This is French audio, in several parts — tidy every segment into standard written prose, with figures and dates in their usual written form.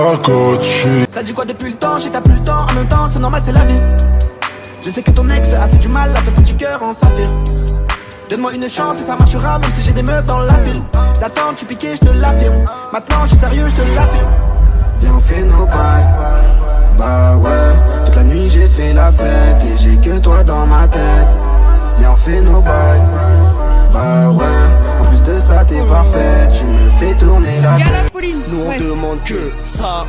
ta côte, Ça dit quoi depuis le temps, j'ai t'as plus le temps, en même temps c'est normal, c'est la vie. Je sais que ton ex a fait du mal à ton petit cœur en saphir. Donne-moi une chance et ça marchera, même si j'ai des meufs dans la ville. D'attendre, tu piquais, je te l'affirme. Maintenant je suis sérieux, je te l'affirme. Viens on fait nos bails. Bah ouais, toute la nuit j'ai fait la fête et j'ai que toi dans ma tête. Viens on fait nos bails. Bah ouais, en plus de ça t'es parfaite, tu me fais tourner la tête. Nous on demande que ça.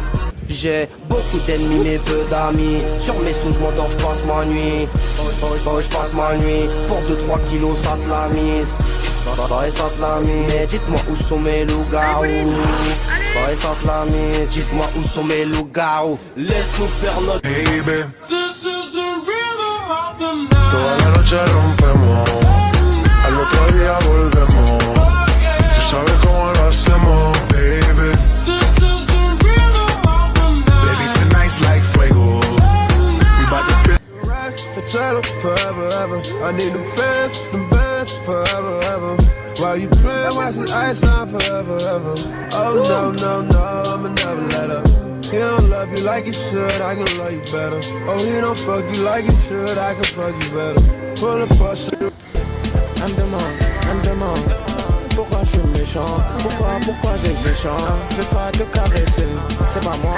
J'ai beaucoup d'ennemis mais peu d'amis. Sur mes sous je m'endors, je passe ma nuit. Je passe ma nuit. Pour 2-3 kilos ça te la mise. Et ça te la mise. Mais dites-moi où sont mes loups-garous. Et ça te la mise. Dites-moi où sont mes loups-garous. Laisse-nous faire notre baby. This is the rhythm of the night. Toda la noche rompemos, al otro día volvemos. Tú sabes cómo lo hacemos, baby. This is the rhythm of the night. Baby, tonight's like fuego. We bout to spend. Eternal forever, ever. I need the best forever, ever. While you play, watch the ice on forever, ever. Oh no, no, no, I'ma never let up. He don't love you like he should, I can love you better. Oh, he don't fuck you like he should, I can fuck you better. Pull up, push it. Elle me demande pourquoi je suis méchant, pourquoi j'ai ce méchant. Je vais pas te caresser, c'est pas moi.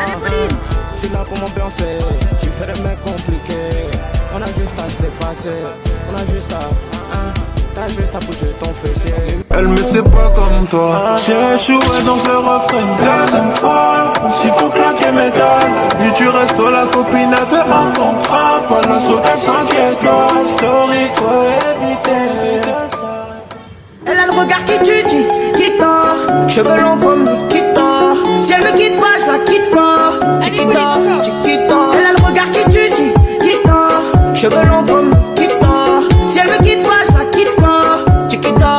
Je suis là pour m'ambiancer, tu fais des mecs compliqués. On a juste à s'effacer, on a juste à, t'as juste à bouger ton fessier. Elle me sait pas comme toi. J'ai échoué donc le refrain une deuxième fois. S'il faut claquer mes dalles, et tu restes la copine, elle fait un contrat. Pas la saute, elle s'inquiète pas. Story, faut éviter. Elle a le regard qui tue, qui tord. Cheveux longs comme Nikita. Si elle me quitte pas, je la quitte pas. Chiquita. Elle a le regard qui tue, qui tord. Cheveux longs comme Nikita. Si elle me quitte pas, je la quitte pas. Chiquita.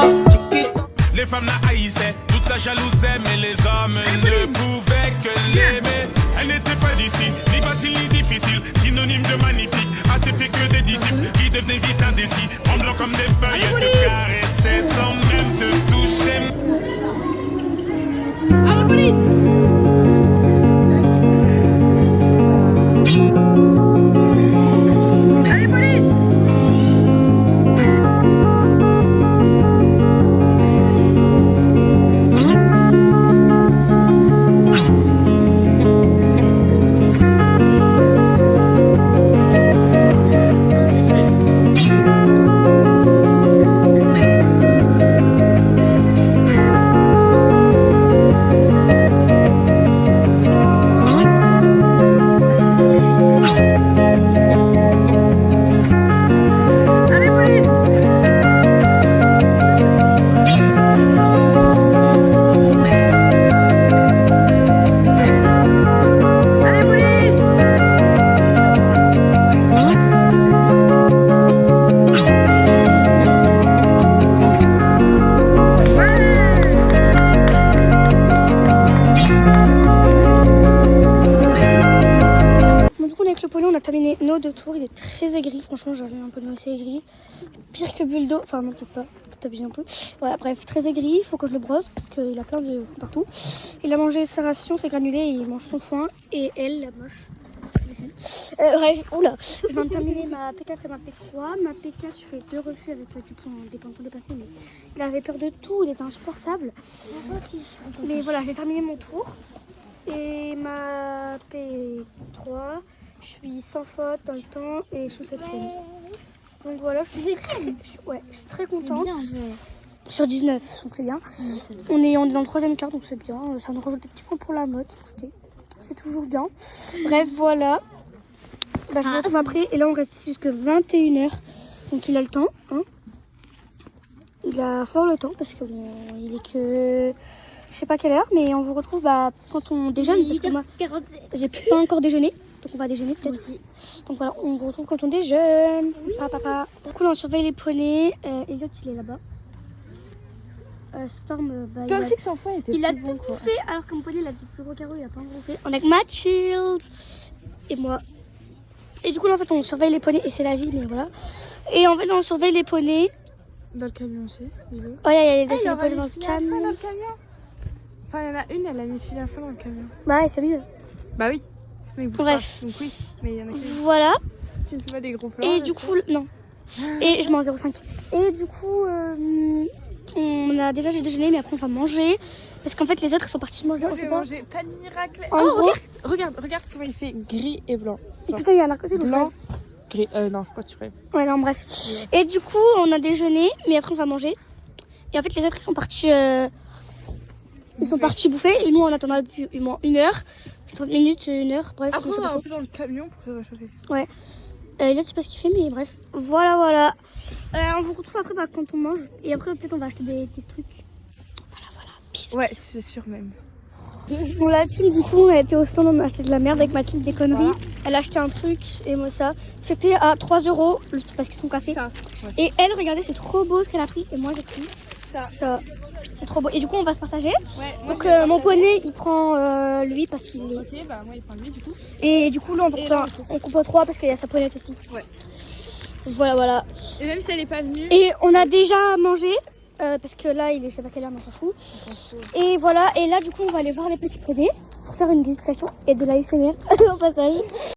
Les femmes la haïssaient, toute la jalousaient, mais les hommes ne pouvaient que l'aimer. Elle n'était pas d'ici, ni facile ni difficile, synonyme de magnifique, accepter que des disciples qui devenaient vite indécis, tremblant comme des feuilles, elle te caressait sans même te toucher. Allez, police! On a terminé nos 2 tours, il est très aigri, franchement j'avais un poney assez aigri, pire que Buldo, enfin non peut-être pas, peut-être abusé un peu, ouais, bref très aigri, il faut que je le brosse parce qu'il a plein de foin partout. Il a mangé sa ration, ses granulés, il mange son foin et elle, la moche. Bref, oula, je viens de terminer ma P4 et ma P3, ma P4 je fais 2 refus avec du point des pantons dépassés, mais il avait peur de tout, il était insupportable. Mais voilà, j'ai terminé mon tour et ma P3. Je suis sans faute dans le temps et je suis 7e. Donc voilà, je suis très contente. Bien, sur 19, donc c'est bien. On est dans le 3e quart, donc c'est bien. Ça nous rajoute des petits points pour la mode. Écoutez, c'est toujours bien. Bref, voilà. Bah, je vous retrouve après. Et là, on reste ici jusqu'à 21h. Donc il a le temps. Hein. Il a fort le temps parce qu'il est que... Je sais pas quelle heure, mais on vous retrouve quand on déjeune. Parce que moi, j'ai pas encore déjeuné. Donc on va déjeuner peut-être. Donc voilà, on vous retrouve quand on déjeune. Oui. Papa. Donc on surveille les poneys. Elliot il est là-bas. Storm, il a tout bouffé alors que mon poney, il a dit plus gros carreau, il a pas bouffé. On est avec Mathilde et moi. Et du coup là, en fait on surveille les poneys et c'est la vie, mais voilà. Et en fait on surveille les poneys. Dans le camion aussi. Oh il y a des poneys dans le camion. Enfin il y en a une, elle a mis fil à fond dans le camion. Bah ouais, c'est mieux. Bah oui. Mais ils bougent Bref. pas. Donc oui, mais il y en a qui... Voilà. Tu ne fais pas des gros plans. Et du coup, non. Et je mange 0,5. Et du coup, on a déjà j'ai déjeuné, mais après on va manger. Parce qu'en fait, les autres ils sont partis manger. Moi On j'ai sait pas. mangé panier raclette. En gros, Regarde comment il fait gris et blanc. Genre, putain, il y a un arc aussi. blanc, gris. Non, pas tu ferais. Ouais, non, bref. Et du coup, on a déjeuné, mais après on va manger. Et en fait, les autres ils sont partis. Ils sont partis bouffer. Et nous, on attendra depuis une heure. 30 minutes, une heure. Bref. Après, on on s'est va pas un peu dans le camion pour se réchauffer. Ouais. Là, je sais pas ce qu'il fait, mais bref. Voilà. On vous retrouve après quand on mange. Et après, peut-être on va acheter des trucs. Voilà. Bisous. Ouais, c'est sûr même. Bon, la team, du coup, on a été au stand, on a acheté de la merde avec Mathilde, des conneries. Voilà. Elle a acheté un truc et moi ça. C'était à 3 € parce qu'ils sont cassés. Ça, ouais. Et elle, regardez, c'est trop beau ce qu'elle a pris. Et moi, j'ai pris ça. C'est trop beau. Et du coup, on va se partager. Ouais, donc, mon poney, il prend lui parce qu'il est. Ok, bah moi il prend lui du coup. Et du coup, là, on coupe 3 parce qu'il y a sa poignette aussi. Ouais. Voilà. Et même si elle est pas venue. Et on a déjà mangé. Parce que là, il est je sais pas quelle heure, mais on s'en fout. Et voilà. Et là, du coup, on va aller voir les petits poneys pour faire une dégustation et de l'ASMR au passage.